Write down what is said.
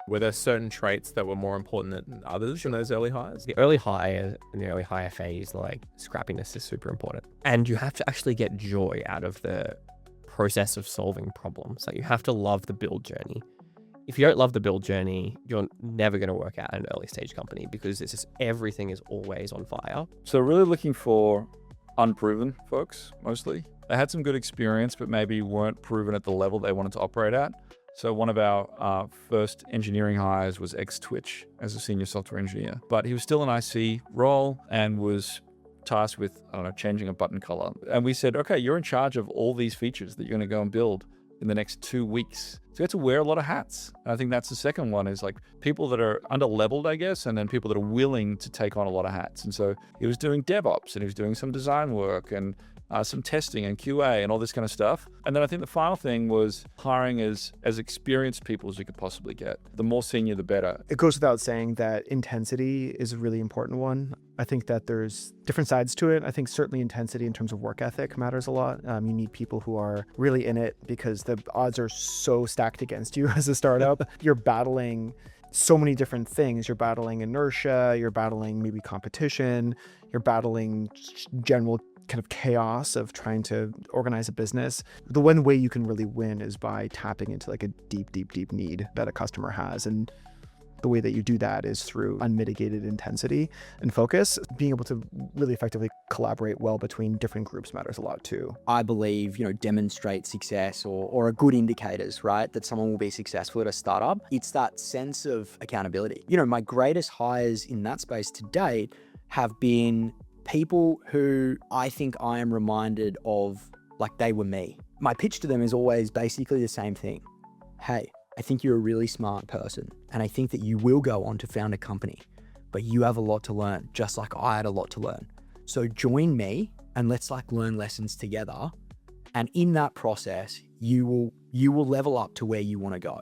Were there certain traits that were more important than others in those early hires? The early hire and the early hire phase, like scrappiness is super important. And you have to actually get joy out of the process of solving problems. Like you have to love the build journey. If you don't love the build journey, you're never going to work out an early stage company because it's just everything is always on fire. So really looking for unproven folks, mostly. They had some good experience, but maybe weren't proven at the level they wanted to operate at. So one of our first engineering hires was ex-Twitch as a senior software engineer, but he was still an IC role and was tasked with, changing a button color. And we said, okay, you're in charge of all these features that you're going to go and build in the next 2 weeks. So you have to wear a lot of hats. And I think that's the second one, is like people that are under-leveled, I guess, and then people that are willing to take on a lot of hats. And so he was doing DevOps and he was doing some design work and some testing and QA and all this kind of stuff. And then I think the final thing was hiring as experienced people as you could possibly get. The more senior, the better. It goes without saying that intensity is a really important one. I think that there's different sides to it. I think certainly intensity in terms of work ethic matters a lot. You need people who are really in it because the odds are so stacked against you as a startup. You're battling so many different things. You're battling inertia, you're battling maybe competition, you're battling general kind of chaos of trying to organize a business. The one way you can really win is by tapping into like a deep need that a customer has. And the way that you do that is through unmitigated intensity and focus. Being able to really effectively collaborate well between different groups matters a lot too. I believe, demonstrate success or are good indicators, right? That someone will be successful at a startup. It's that sense of accountability. My greatest hires in that space to date have been people who I think I am reminded of like they were me. My pitch to them is always basically the same thing. Hey, I think you're a really smart person and I think that you will go on to found a company, but you have a lot to learn, just like I had a lot to learn. So join me and let's learn lessons together. And in that process, you will level up to where you want to go.